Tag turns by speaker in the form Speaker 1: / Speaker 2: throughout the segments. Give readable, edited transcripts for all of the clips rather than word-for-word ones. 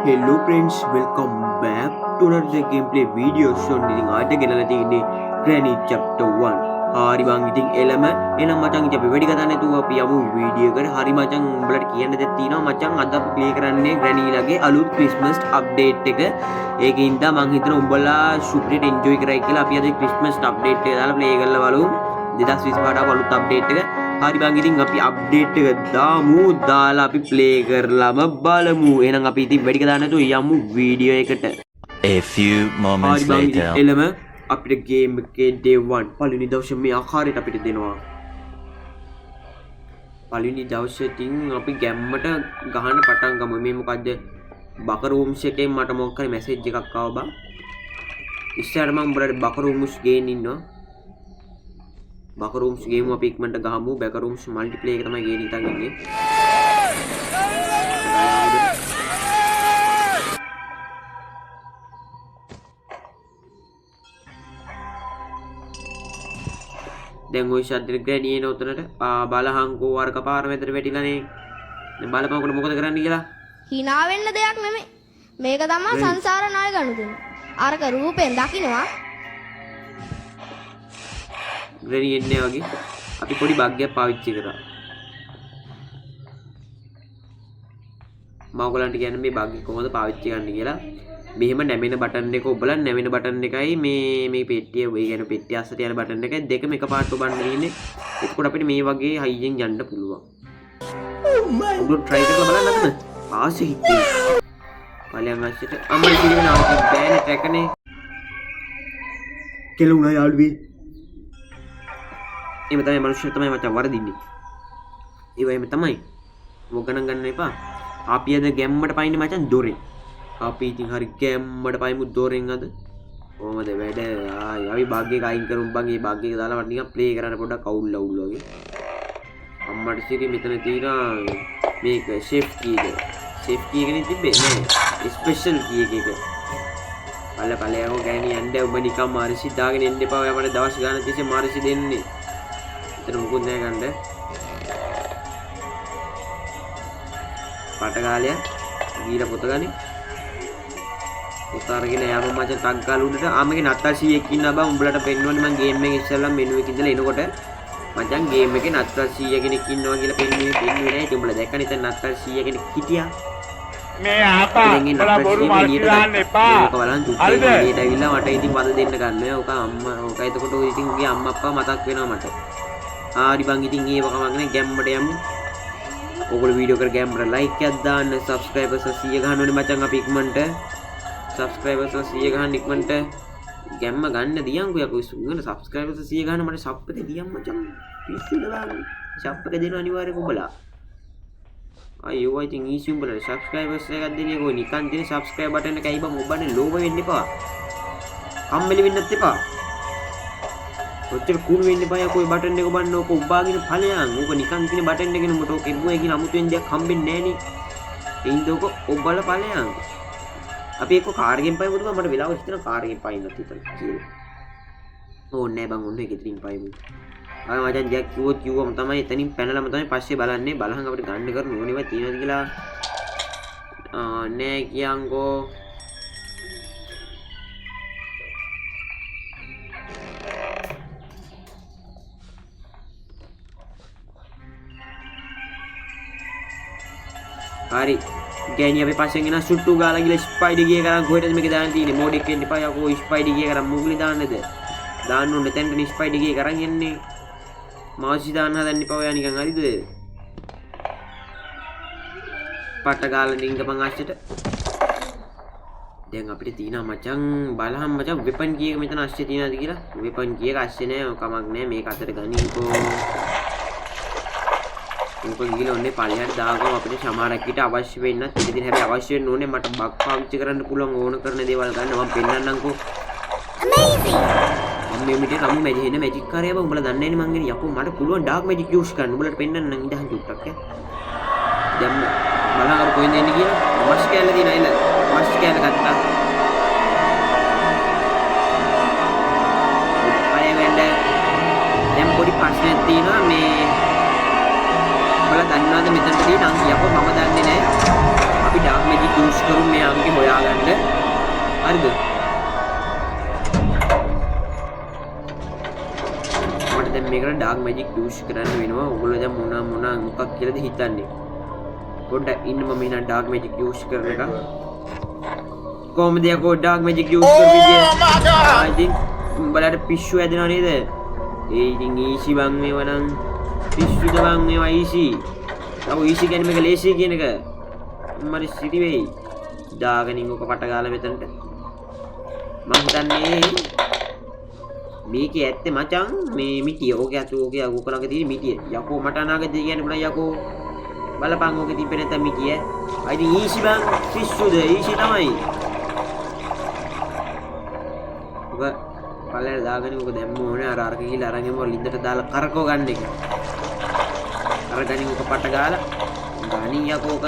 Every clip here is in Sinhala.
Speaker 1: Hello friends, welcome back to another gameplay video. So ඉතින් අද ගෙනලා තියෙන්නේ Granny chapter 1. හරි බං ඉතින් එළම එහෙනම් මචං ඉතින් අපි වැඩි කතා නැතුව අපි යමු වීඩියෝ එකට. හරි මචං උඹලට කියන්න දෙයක් තියෙනවා මචං. අද අපි ප්ලේ කරන්නේ Granny ලගේ අලුත් Christmas update එක. ඒකින්ද මං හිතන උඹලා සුපිරිට enjoy කරයි කියලා අපි අද Christmas update එක දාලා ප්ලේ කරලා බලමු. 2025 අලුත් update එක. හරි බං ඉතින් අපි අප්ඩේට් එක දාමු දාලා අපි ප්ලේ කරලාම බලමු. එහෙනම් අපි ඉතින් වැඩි කතා නැතුව යමු වීඩියෝ එකට.
Speaker 2: A few moments later.
Speaker 1: එළම අපිට ගේම් එකේ day 1 පළවෙනි දවසේ මේ ආකාරයට අපිට දෙනවා. පළවෙනි දවසේ ඉතින් අපි ගැම්මට ගහන්න පටන් ගමු. මේ මොකද්ද? බකරූම්ස් එකෙන් මට මොකක් හරි මැසේජ් එකක් ආවා බං. ඉස්සරහ මම උඹලට බකරූම්ස් ගේන්න ඉන්නවා. බකරූම්ස් ගේමු අපි ඉක්මනට ගහමු. බකරූම්ස් මල්ටිප්ලේයර් එක තමයි ගේන්න හිතන් ඉන්නේ. දැන් ඔය ෂඩ් ග්‍රැනි එන උතනට බලහංකෝ අර කපාර මැදට වැටිලානේ. දැන් බලපංකොට මොකද කරන්න කියලා.
Speaker 3: hina වෙන්න දෙයක් නෙමෙයි. මේක තමයි සංසාර ණය ගනුදෙන. අරක රූපෙන් දකින්නවා.
Speaker 1: ග්‍රැනි එන්නේ වගේ අපි පොඩි බග් එකක් පාවිච්චි කරා. මම ඔයගලන්ට කියන්නේ මේ බග් එක කොහොමද පාවිච්චි කරන්න කියලා. මෙහෙම නැමෙන බටන් එක ඔබලා නැමෙන බටන් එකයි මේ පෙට්ටිය ඒ කියන්නේ පෙට්ටිය අස්සට යන බටන් එකයි දෙකම එකපාරට ඔබන්න තියෙන්නේ. එතකොට අපිට මේ වගේ හයියෙන් යන්න පුළුවන්. ඔබ try කරලා බලන්න නැත්නම් ආසෙ හිතේ. පළයන් අස්සට අම්මලා කියන නාටි බෑනේ ට්‍රැකනේ. කෙලුණා යාළුවේ. එහෙම තමයි මිනිස්සු තමයි මචං වරදින්නේ. ඒව එහෙම තමයි. මොක ගණන් ගන්න එපා. අපි අද ගැම්මට පයින්නේ මචං දොරෙන්. අපි ඉතින් හරි ගැම්මට පයිමු දොරෙන් අද. කොහමද වැඩ? අපි බග් එක අයින් කරමු බං. මේ බග් එක දාලා මට නිකන් ප්ලේ කරන්න පොඩ්ඩක් අවුල් වගේ. අම්මට සිරි මෙතන තියෙනවා මේක ෂෙෆ් කී එක. ෂෙෆ් කී එකනේ තිබ්බේ නෑ. ස්පෙෂල් කී එක. පළයෝ ගෑණි යන්න ඔබ නිකන් මාරිසි දාගෙන එන්න එපා. ඔයා මට දවස් ගානක් තිස්සේ මාරිසි දෙන්නේ. මුකුත් නෑ ගන්න පටකාලය ගීලා පොත ගනි පොත අරගෙන යාම මචං ටක් ගාලා උඩට ආමගේ නත්තල් 100ක් ඉන්නා බං උඹලට පෙන්වන්නේ මං ගේම් එකේ ඉස්සෙල්ලා මෙනු එකේ ඉඳලා එනකොට මචං ගේම් එකේ නත්තල් 100 කෙනෙක් ඉන්නවා කියලා පෙන්වන්නේ නෑ ඉතින් උඹලා දැක්කනේ දැන් නත්තල් 100 කෙනෙක් හිටියා
Speaker 4: මේ ආපා උඹලා බොරු මාර්කි දාන්න එපා
Speaker 1: හරිද එළියට ඇවිල්ලා මට ඉතින් වද දෙන්න ගන්න ඕක අම්මා ඕක එතකොට ඔය ඉතින් උගේ අම්මා අප්පා මතක් වෙනවා මට ආරි බං ඉතින් ඒව කමක් නෑ ගැම්මට යමු. ඔයගොල්ලෝ වීඩියෝ කර ගැම්මට ලයික් එකක් දාන්න සබ්ස්ක්‍රයිබර්ස් 100 ගහන්න ඕනේ මචං අපි ඉක්මනට. සබ්ස්ක්‍රයිබර්ස් 100 ගහන්න ඉක්මනට ගැම්ම ගන්න දියන්කෝ යකෝ ඉස්සුගෙන සබ්ස්ක්‍රයිබර්ස් 100 ගහන්න මට සබ් එක දියන් මචං. පිස්සුද දාන්න. සබ් එක දෙන්න අනිවාර්යයෙන් උඹලා. අයියෝ ඉතින් ඊසි උඹලා සබ්ස්ක්‍රයිබර්ස් එකක් දෙන්නේ කොයි නිකන් දෙන සබ්ස්ක්‍රයිබ් බටන් එක ඇයි බං ඔබනේ ලෝභ වෙන්න එපා. කම්මැලි වෙන්නත් එපා. ඔච්චර කුණු වෙන්න එපා යකෝ ඒ බටන් එක ඔබන්න ඕක උබාගෙන ඵලයන්. ඕක නිකන් තියෙන බටන් එකනේ උඹට ඕක එබුවේ කියන අමුතුවෙන් දෙයක් හම්බෙන්නේ නෑනේ. ඒ හින්දා ඕක ඔබලා ඵලයන්. අපි එක්ක කාර් එකෙන් පයිමුද මට වෙලාවක් හිතන කාර් එකෙන් පයින්නත් හිතන කියලා. ඕනේ නෑ බං ඔන්න ඒක ඉතින් පයිමු. ආ මචං ජැක් කිව්වම තමයි එතනින් පැනලම තමයි පස්සේ බලන්නේ බලහන් අපිට ගන්න කරන ඕනේවා තියෙනවද කියලා. නෑ කියන්කෝ. හරි ගෑණි අපි පස්සෙන් එන සුට්ටු ගාලා ගිහලා ස්පයිඩි ගිය කරන් කොහෙටද මේක දාන්න තියෙන්නේ මොඩ් එකෙන් එපා යකෝ ස්පයිඩි ගිය කරන් මුගලි දාන්නද දාන්න ඕනේ තැන්ට ස්පයිඩි ගිය කරන් යන්නේ මාසි දාන්න හදන්න එපා ඔයා නිකන් හරිද පට ගාලා නිංගපන් අස්සට දැන් අපිට තියෙනවා මචං බලහම් මචං වෙපන් කීයක මෙතන අස්සේ තියෙනවද කියලා වෙපන් කීයක අස්සේ නෑ කමක් නෑ මේක අතට ගනින්කෝ උඹ ගිහලා ඔන්නේ පළයන්ට දාගම අපිට සමහරක් විට අවශ්‍ය වෙන්නත් ඉතින් හැබැයි අවශ්‍ය වෙන්න ඕනේ මට බග් පාවිච්චි කරන්න පුළුවන් ඕන කරන දේවල් ගන්න මම පෙන්නන්නම්කෝ amazing මම මේ මිටේ රමු මැජික් මැජික් කරේ බං උඹලා දන්නේ නැහැ නේ මං කියන්නේ යකෝ මට පුළුවන් ඩාර්ක් මැජික් යූස් කරන්න උඹලට පෙන්නන්නම් ඉඳන් චුට්ටක් දැන් බලන්න අර කොහෙන්ද එන්නේ කියලා මස් කෑල්ල දිනා එන්න මස් කෑල්ල ගත්තා අය වෙන්න දැන් පොඩි ප්‍රශ්නයක් තියෙනවා මේ ඔයාලා දන්නවද මෙතනදී නම් කියපුවා මම දන්නේ නැහැ. අපි ඩාර්ක් මැජික් යූස් කරු මේ හරිද මට දැන් මේකට ඩාර්ක් මැජික් යූස් කරන්න වෙනවා ඔයගොල්ලෝ දැන් මොන මොකක් කියලාද හිතන්නේ පොඩ්ඩක් ඉන්න මම එන ඩාර්ක් මැජික් යූස් කරන එක කොහොමද යකෝ ඩාර්ක් මැජික් යූස් කරපු විදිය ඉතින් උඹලට පිස්සු ඇදෙනව නේද ඒ ඉතින් ඊසි බං මේව නම් පිස්සුද බං මේවා ඊසි තව ඊසි කියන්නේ මේක ලේසි කියන එක මම සිටි වෙයි දාගනින් ඔක පට ගාලා මෙතනට මම හිතන්නේ මේකේ ඇත්තේ මචං මේ මිටිය ඕකේ අතු ඕකේ අගුක ළඟ තියෙන මිටිය යකෝ මට අනාගතේ කියන්න පුළුවන් යකෝ බලපන් ඕකේ තිබ්බේ නැත්නම් මිටිය අයිති ඊසි බං පිස්සුද ඊසි තමයි ඔක පල්ලෙන් දාගනින් ඔක දැම්ම ඕනේ අර අරක ගිහලා අරන් එමු ලින්දට දාලා කරකව ගන්න එක අර ගනින් ඔක පට ගාලා ගනින් යකෝ ඔක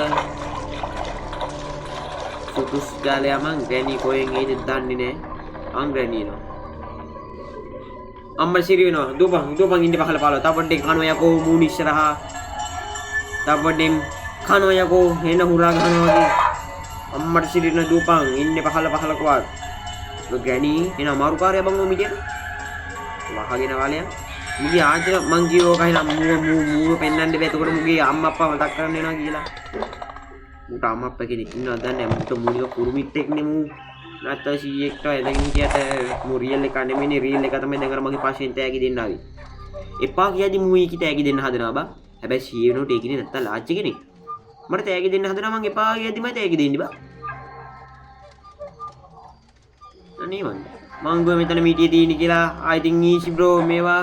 Speaker 1: සුදුස් ගාලයා මං ග්‍රැනි කොහෙන් එයිද දන්නේ නැහැ අං ග්‍රැනි නෝ අම්මා සිරි වෙනවා දුපන් ඉන්න පහල පාලා තපඩේ කනවා යකෝ මූණ ඉස්සරහා තපඩෙන් කනවා යකෝ එන හුරා ගන්නවා වගේ අම්මට සිරි වෙන දුපන් ඉන්නේ පහල කවාත් ග්‍රැනි එන අමාරු කාර්යය බං ඔය මිටියට වහගෙන වාලයා මුගේ ආච්චි මං කිව්ව කහින මූව පෙන්නන්න බෑ එතකොට මුගේ අම්මා අප්පා මතක් කරන්න වෙනවා කියලා මුට අම්මා අප්පා කෙනෙක් ඉන්නවද දන්නේ නැහැ මුට මූලික කුරුමිත් එක්නේ මූ නැත්නම් සීඑක්ට එදගෙන හිටියට මූ රියල් එක නෙමෙයිනේ රියල් එක තමයි දැන් අර මගේ පස්සෙන් තෑගි දෙන්න ආවේ එපා කියද්දි මූ ඊකි තෑගි දෙන්න හදනවා බා හැබැයි සීఏ වෙනකොට ඒකිනේ නැත්තම් ලාච්චි කෙනෙක් මට තෑගි දෙන්න හදනවා මං එපා කියද්දි මම තෑගි දෙන්නේ බා අනේ මං ගෝ මෙතන මීටිය තියෙන කියලා I think easy bro මේවා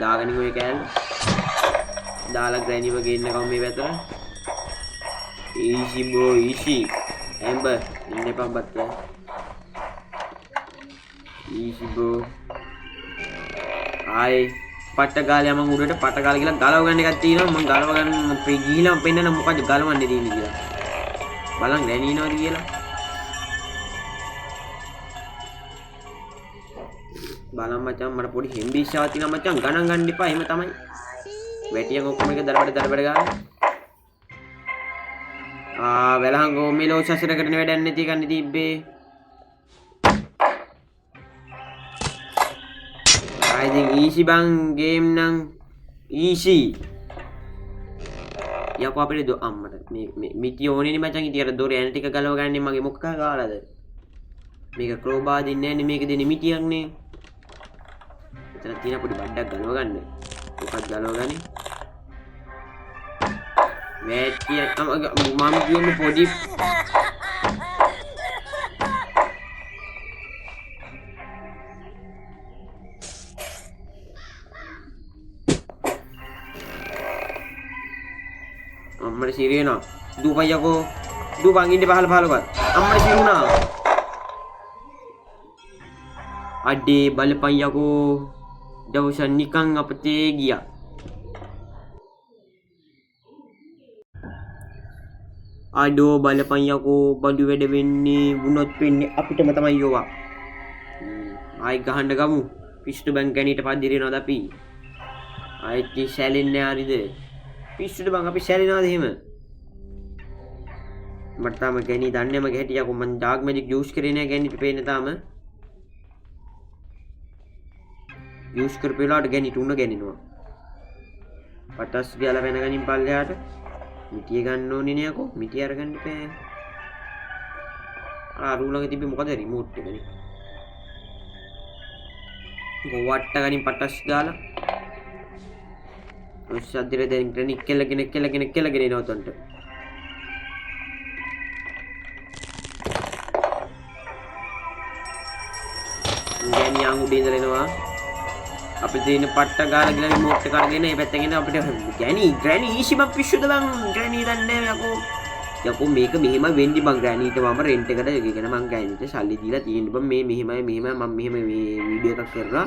Speaker 1: දාගනින් ඔය කෑල්ල දාලා ග්‍රැනිව ගේන්න කම මේ පැතර easy bro easy Amber ඉන්න එපා බත් easy bro ආයි පට්ට ගාලේ මම උඩට පට්ට ගාලා කියලා ගලව ගන්න එකක් තියෙනවා මම ගලව ගන්න ගිහිලා පෙන්නන මොකද ගලවන්නේ තියෙන්නේ කියලා බලන්න ග්‍රැනිනවද කියලා බලන්න මචං මට පොඩි හෙම්බිස්සාවක් තියෙනවා මචං ගණන් ගන්න එපා එහෙම තමයි වැටියන් ඔක්කොම එක දරබඩ ගාලා වෙලහංගෝ මේ ලෝසසරකට වැඩක් නැති කන්නේ තිබ්බේ I think easy බං ගේම් නම් easy යකෝ අපිට අම්මට මේ මිටි ඕනේනේ මචං ඉතින් අර දොර ඇන ටික ගලව ගන්නේ මගේ මොකක් කාලාද මේක ක්‍රෝබා දින්නේ නැහැ මේක දෙන්නේ මිටියක් නේ එතන තියෙන පොඩි බඩක් ගලව ගන්න මොකක්ද ගලව ගන්නේ වැටිය මම කියමු පොඩි අම්මට සිරි වෙනවා දුපන් යකෝ දුපන් ඉන්න පහල පහලවත් අම්මට සිරි වුණා අඩේ බලපන් යකෝ දවස නිකන් අපතේ ගියා අඩෝ බලපන් යකෝ බඩු වැඩ වෙන්නේ වුණොත් වෙන්නේ අපිටම තමයි යෝවා ආයි ගහන්න ගමු පිස්සුට බං ගණීට පදිරිනවද අපි ආයිත් සැලෙන්නේ හරිද පිස්සුට බං අපි සැලෙනවද එහෙම මට තාම ගණී දන්නේ මගේ හැටි යකෝ මං ඩාර්ක් මැජික් යූස් කරේ නෑ ගණීට පේන්නේ තාම යූස් කරපු වෙලාවට ගණීට උණ ගණිනවා පටස් ගාලා වෙන ගණින් පල්ලෙහාට මිටිය ගන්න ඕනේ නේ යකෝ මිටිය අරගන්න බෑ අර ළඟ තිබ්බේ මොකද රිමෝට් එකනේ ගොවට්ට ගනින් පටස් ගාලා ඔය සද්දෙ දැන් ක්‍රනික් කෙලගෙන එනවා උතන්ට ගෑණි ආංගුඩේ ඉඳලා එනවා අපිට තියෙන පට්ට ගාලා ගිහලා රිමෝට් එක අරගෙන මේ පැත්තෙන් එන අපිට ග්‍රැනි ඊසි බක් පිස්සුද බං ග්‍රැනි දන්නේ යකෝ මේක මෙහෙම වෙන්නේ බං ග්‍රැනිට මම රෙන්ට් එකට ගෙන මං ග්‍රැනිට සල්ලි දීලා තියෙන්නේ බං මේ මෙහෙමයි මම මෙහෙම මේ වීඩියෝ එකක් කරලා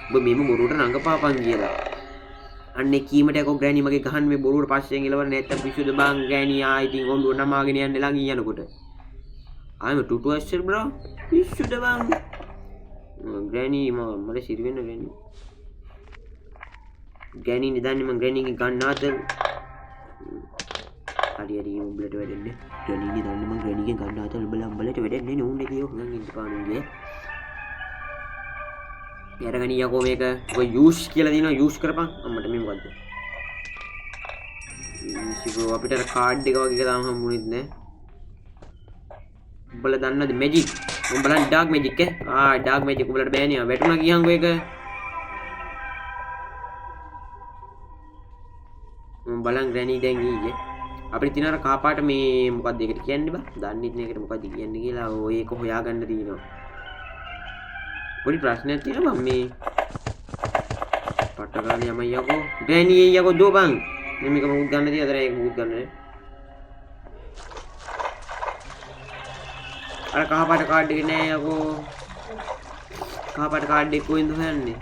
Speaker 1: ඔබ මෙහෙම බොරුවට රඟපාපන් කියලා අන්නේ කීමට යකෝ ග්‍රැනි මගේ ගහන්න මේ බොරුවට පස්සෙන් එලවන්න නැත්තම් පිස්සුද බං ග්‍රැනි ඉතින් ඔළුව නමාගෙන යන්නේ ළඟින් යනකොට ආයෙම ටුටු ඇස්සර් බ්‍රෝ පිස්සුද බං ග්‍රැනි මට සිරි වෙන්න ග්‍රැනි නිදන්නේ මං ග්‍රැනිගේ ගන්නාද හරි හරි උඹලට වැඩන්නේ ග්‍රැනීනි දන්න මං ග්‍රැනීගෙන් ගන්න ආතල් උඹලට වැඩන්නේ නෝන්නේ කියෝ හංගන් ඉන්න පානුගේ යරගනි යකෝ මේක ඔය යූස් කියලා දිනවා යූස් කරපන් අම්මට මේ මොකද්ද ඉතින් අපිට කාඩ් එක වගේ තාම හම්බුනේත් නෑ උඹලා දන්නවද මැජික් උඹලා ඩාර්ක් මැජික් ඩාර්ක් මැජික් උඹලට බෑනේ වැටුණා කියහන්කෝ ඒක බලන් ග්‍රැනී දැන් ඊයේ අපිට තියෙන අර කහපාට මේ මොකක්ද ඒකට කියන්නේ බා දන්නෙත් නෑ ඒකට මොකක්ද කියන්නේ කියලා ඔය ඒක හොයාගන්න තියෙනවා පොඩි ප්‍රශ්නයක් තියෙනවා මම මේ පට්ටගාලේ යමයි යකෝ ග්‍රැනී යකෝ දෝපන් මේක මුකුත් ගන්න තියද අර ඒක මුකුත් ගන්න නෑ අර කහපාට කාඩ් එක නෑ යකෝ කහපාට කාඩ් එක කොහෙන්ද හොයන්නේ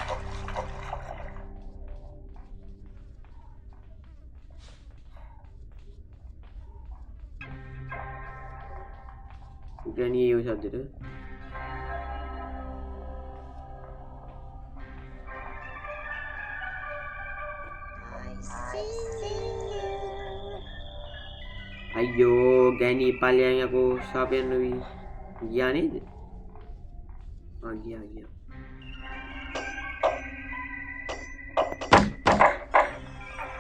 Speaker 1: ග්‍රැනී ඒ සද්දෙට අයියෝ ග්‍රැනී පල්ලයන් යකෝ සාපයන් නොවි ගියා නේද ගියා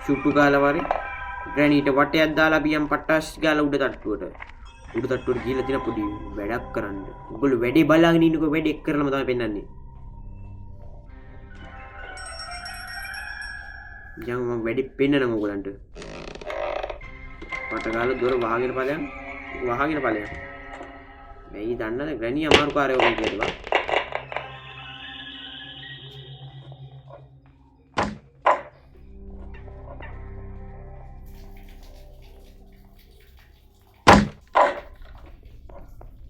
Speaker 1: ෂුට්ටු ගාලා වරේ ග්‍රැනීට වටයක් දාලා පියම් පට්ටස් ගාලා උඩ තට්ටුවට ගිහලා තියෙන පොඩි වැඩක් කරන්න. ඔයගොල්ලෝ වැඩේ බලාගෙන ඉන්නකෝ වැඩේ කරලම තමයි පෙන්නන්නේ. යම් මම වැඩේ පෙන්නනවා ඔයගොල්ලන්ට. පටගාලා දොර වහගෙන ඵලයන්. මේ දන්නද ග්‍රැනී අමාරු කාර්යය ඔයගොල්ලෝ කියලා.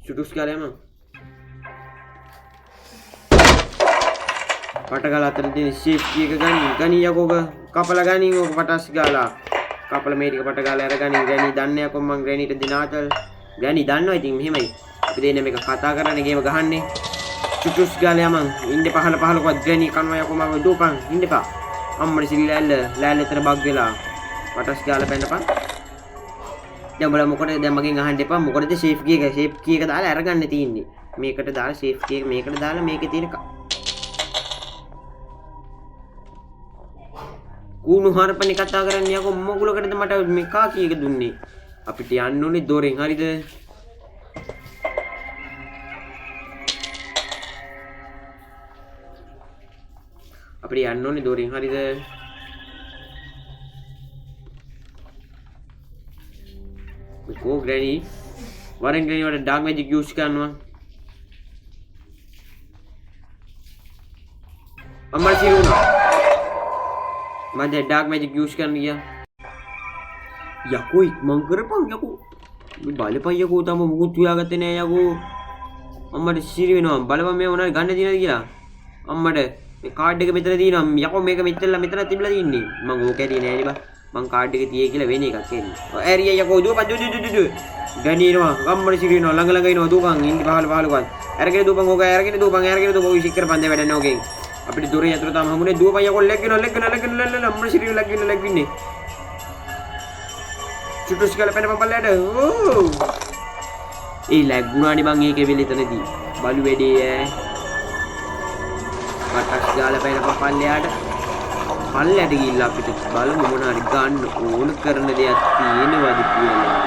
Speaker 1: Cutus sekali emang. Patagal atas ini shift kia gani ya kok kapal gani kok patas segala. Kapal meri ke patagal era gani danne aku mang gani itu dinatal. Gani danno itu mehmai. Tapi dia mereka kata karena game gahanne. Cutus sekali emang. Inde pahala kuat gani kan ya aku mang dupang. Inde pak. Ammar sini lele terbag gila. Patas segala pen apa? දැන් බලමු මොකටද දැන් මගෙන් අහන්න එපා මොකටද සේෆ් කී එක දාලා අරගන්න තියෙන්නේ මේකට දාලා සේෆ් කී එක මේකට දාලා මේකේ තියෙන කුණු හරපනේ කතා කරන්නේ යකෝ මොගුලකටද මට මේ කා කී එක දුන්නේ අපිට යන්න ඕනේ දොරෙන් හරිද අපිට යන්න ඕනේ දොරෙන් හරිද Go granny. Warren granny वाला dark magic use करना. अमर सिरू ना. मैं dark magic use करने गया. या कोई मंगर पंग या को. बाले पंग या को तब मुकुट तुया करते ने या को. अमर सिरू ना बाले पंग में उन्हें गाने दिना दिया. अमर कार्ड के मित्र दिना या को मेरे मित्र तिबला दिनी. मंगो के दिने नहीं बा. මං කාඩ් එකේ තියේ කියලා වෙන එකක් එන්නේ. ඔය ඇරියා යකෝ දුවපන් දු ගණීනවා ගම්මඩ සිරිනවා ළඟ ඉනවා දුවපන් ඉන්නේ පහලකවත්. අරගෙන දුවපන් ඕක අරගෙන දුවපන් ඔය ඉෂික් කරපන් දෙ වැඩ නෝකෙන්. අපිට දොරේ යතුරු තාම හමුනේ දුවපන් යකෝ ලැග්ගිනවා අම්මඩ සිරින ලැග්ගින්නේ. චුටුස් කියලා පෙන්නපන් පල්ලයට. ඕ. ඒ ලැග්ගුණානේ මං ඒකේ වෙලෙ තනදී. බලු වැඩේ ඈ. පටස් ගාලා පෙන්නපන් පල්ලයට. පල්ලයට ගිහිල්ලා අපිට බලමු මොන හරි ගන්න ඕන කරන දෙයක් තියෙනවද කියලා.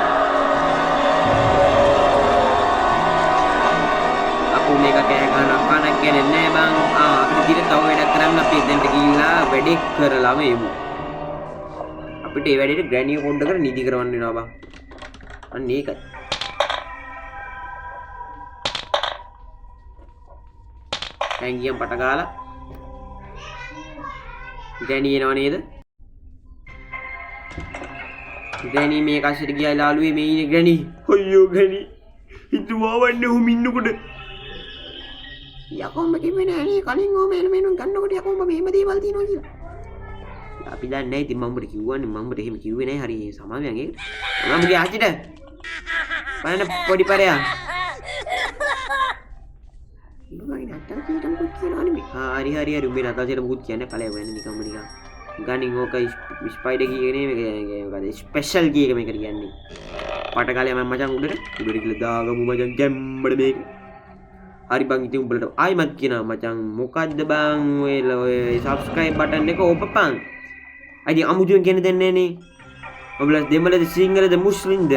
Speaker 1: අපු මේක කෑ ගන්න කනක් කියන්නේ නෑ බං. අපිට දින තව වැඩක් කරන්න අපි එතනට ගිහිල්ලා වැඩේ කරලාම එමු. අපිට ඒ වැඩේට ග්‍රැනිය පොඩ්ඩකට නිදි කරවන්න වෙනවා බං. අන්න ඒකයි. ටැංගියෙන් පට ගාලා ග්‍රැනී එනවා නේද? ග්‍රැනී මේ කස්සට ගියා ලාළුවේ මේ ඉන්නේ ග්‍රැනී. අයියෝ ග්‍රැනී. හිතුවා වන්නේ උඹ ඉන්නකොට. යකෝ මම කිව්වේ නෑනේ කලින් ඕම එලමෙනුන් ගන්නකොට යකෝ මම මෙහෙම දේවල් තියනවා කියලා. අපි දන්නේ නැහැ ඉතින් මම උඹට කිව්වන්නේ මම උඹට එහෙම කිව්වේ නැහැ හරි සමාවෙන් ඒක. මම ගියා ආච්චිට. බලන්න පොඩි පරයා. ඉබ්බයි නැත්තම් කීටම කුත් කියනවා නෙමෙයි. හරි උඹේ නැත්තම් කියලා මුකුත් කියන්නේ කලේ වෙන්නේ නිකම්ම නිකන්. ගනින් ඕක ස්පයිඩර් කී එක නෙමෙයි මේක ස්පෙෂල් කී එක මේකට කියන්නේ පට කාලේ මම මචං උඩට කියලා දාගමු මචං ගැම්බඩ මේක හරි බං ඉතින් උඹලට ආයිමත් කියනවා මචං මොකද්ද බං ඔය subscribe button එක ඔබපන් අයිති අමුතුවෙන් කියන දෙන්නේ නේ ඔබලා දෙමළද සිංහලද මුස්ලිම්ද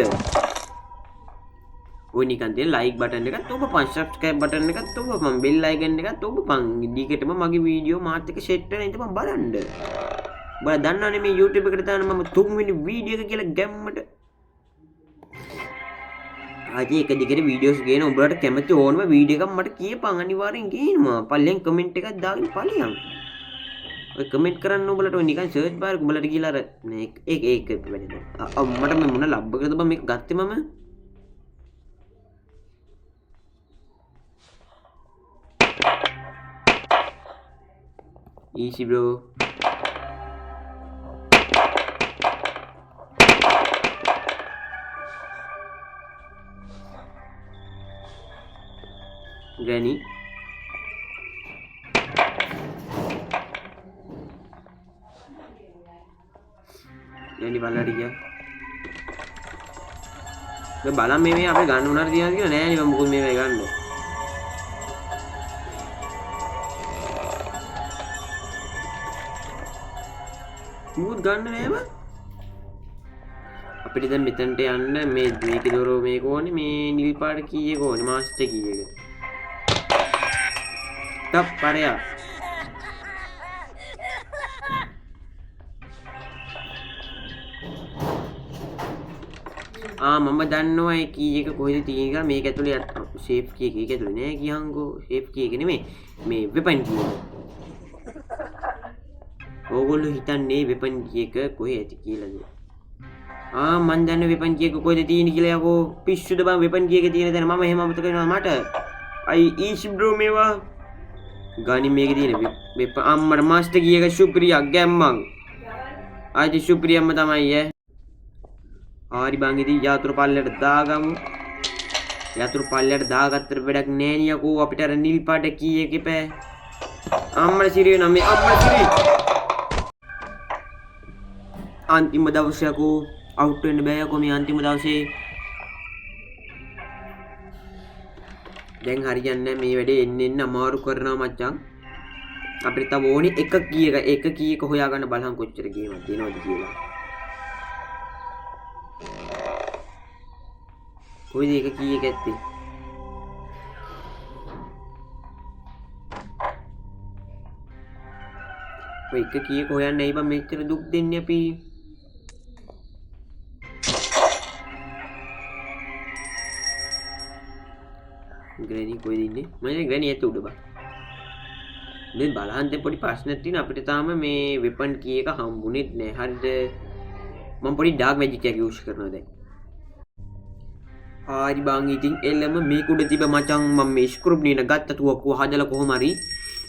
Speaker 1: ඔය නිකන් තියෙන like button එකත් ඔබපන් subscribe button එකත් ඔබපන් bell icon එකත් ඔබපන් දිගටම මගේ වීඩියෝ මාත් එක්ක set වෙන ඉතින් බලන්න ඔබලා දන්නවනේ මේ YouTube එකට දාන මම 3 වෙනි වීඩියෝ එක කියලා ගැම්මට ආදී එක දිගට වීඩියෝස් ගේන උඹලට කැමති ඕනම වීඩියෝ එකක් මට කියපන් අනිවාර්යෙන් ගේනවා පල්ලෙන් කමෙන්ට් එකක් දාගෙන පලියන් ඔය කමෙන්ට් කරන්න උඹලට ඔය නිකන් සර්ච් බාර් එක උඹලට ගිහලා අර ඒක වැඩි මට මේ මොන ලබ් එකද බං මේක ගත්තේ මම easy bro Granny Granny බලන්න ගියා මේ බලන්න මේ අපේ ගන්න උනාට තියනවා කියලා නෑ නේ මම මොකද මේ ගන්න මොකද ගන්න නෑම අපිට දැන් මෙතනට යන්න මේ මේකේ දොර මේක ඕනේ මේ නිල් පාට කීයක ඕනේ මාස්ටර් කීයක තප් පරයා මම දන්නවා ඒ කී එක කොහෙද තියෙන කියලා මේක ඇතුලේ සේෆ් කී එක ඒක ඇතුලේ නෑ කියහන්කෝ සේෆ් කී එක නෙමෙයි මේ වෙපන් කී එක ඕගොල්ලෝ හිතන්නේ වෙපන් කී එක කොහෙ ඇති කියලාද මන් දන්නේ වෙපන් කී එක කොහෙද තියෙන්නේ කියලා යකෝ පිස්සුද බං වෙපන් කී එක තියෙන තැන මම එහෙම අමතක වෙනවා මට අයි ඊෂ් බ්‍රෝ මේවා ගානි මේකේ තියෙන වෙපන් අම්මට මාස්ටර් කී එක සුප්‍රියා ගැම්මන් ආයි සුප්‍රියම්ම තමයි ඈ ආරි බං ඉතින් යතුරු පල්ලයට දාගමු යතුරු පල්ලයට දාගත්තට වැඩක් නෑ නියකෝ අපිට අර නිල් පාට කී එකේ පෑ අම්මලා සිරි වෙනවා මේ අම්මලා සිරි අන්තිම දවසේ යකෝ අවුට් වෙන්න බෑ යකෝ මේ අන්තිම දවසේ දැන් හරියන්නේ මේ වැඩේ එන්න අමාරු කරනවා මචං අපිට තව ඕනි එක කී එක හොයාගන්න බලහන් කොච්චර ගේමක් තියෙනවද කියලා කොයිද එක කී එක ඇත්තේ ඔය එක කී එක හොයන්න ඇයි බං මෙච්චර දුක් දෙන්නේ අපි ග්‍රැනි කොයිද ඉන්නේ මම ග්‍රැනි ඇත්ත උඩ බං මේ බලහන් දැන් පොඩි ප්‍රශ්නයක් තියෙනවා අපිට තාම මේ වෙපන් කී එක හම්බුනේත් නෑ හරිද මම පොඩි ඩාර්ක් මැජික් එකක් යූස් කරනවා දැන් හරි බං ඉතින් එළම මේක උඩ තිබ්බ මචං මම මේ ස්ක්‍රූප් නින ගත්ත තුවක්කුව හදලා කොහොම හරි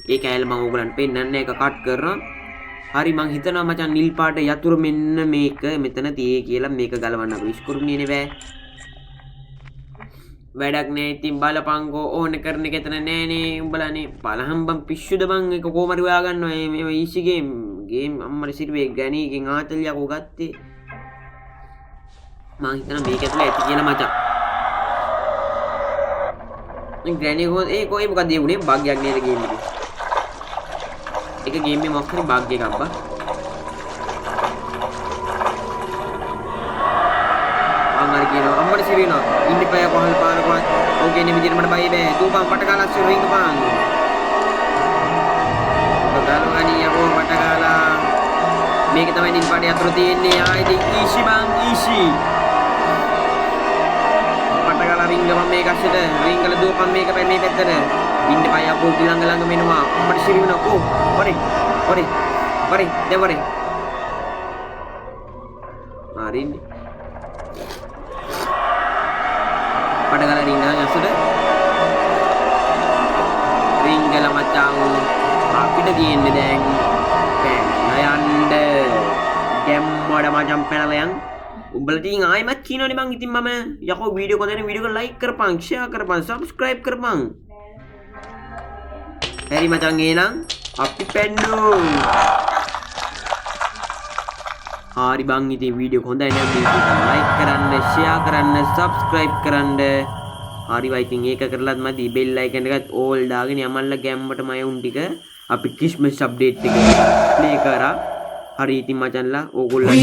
Speaker 1: ඒක ඇල්ල මම ඕගලන්ට පෙන්නන්න එක කට් කරනවා හරි මං හිතනවා මචං නිල් පාට යතුරු මෙන්න මේක මෙතන තියේ කියලා මේක ගලවන්න අපේ ස්ක්‍රූප් නිනේ බෑ වැඩක් නෑ ඉතින් බලපංකෝ ඕන කරන එක එතන නෑනේ උඹලානේ බලහම් බං පිස්සුද බං ඒක කොහොම හරි හොයා ගන්නවා මේ ඊසි ගේම් අම්මර සිරුවේ ගණීගෙන් ආතලියක් ඔය ගත්තේ මං හිතනවා මේක ඇතුලේ ඇති කියලා මචං ග්‍රැනි කොයි මොකද උනේ බග් එකක් නේද ගේම් එකේ එක ගේම් එකේ මොකක් හරි බග් එකක් බා අම්මර කියනවා අම්මර සිරිනවා ඉන්න පය පහල් පාරකවත් ඕකේ නේ විදිහට මට බයි බෑ තූපම් පටකාලා සිරින් ගපන් බගලවනි යකෝ පටකාලා මේක තමයි නිල් පාට යතුරු තියෙන්නේ ආයිද ඊෂි බං ඊෂි රිංගම මේක ඇස්සට රිංගල දුවපන් මේක මේ පැත්තට ඉන්න පය අපෝ ළඟ ළඟ මෙනවා අපිට සිරි වෙනවා කෝ වරේ දැන් වරේ හරින්නේ පඩගල රිංගන ඇස්සට රිංගල මචං අපිට තියෙන්නේ දැන් පැනලා යන්න ගැම්මඩ මචං පැනලා යන්න උඹලට ඉතින් ආයෙමත් කියනවනේ මං ඉතින් මම යකෝ වීඩියෝ කොහෙද වීඩියෝ එක ලයික් කරපන් ෂෙයා කරපන් සබ්ස්ක්‍රයිබ් කරපන් හරි මචං එහෙනම් අපි පැන්නෝ හරි බං ඉතින් වීඩියෝ හොඳයි නම් ලයික් කරන්න, ෂෙයා කරන්න, සබ්ස්ක්‍රයිබ් කරන්න. හරි බයි ඉතින් ඒක කරලත් මදි බෙල් අයිකන් එකත් ඕල් දාගෙන යමල්ලා ගැම්මට මය උන් ටික අපි ක්‍රිස්මස් අප්ඩේට් එක ප්ලේ කරා. හරි ඉතින් මචන්ලා ඕගොල්ලන්ට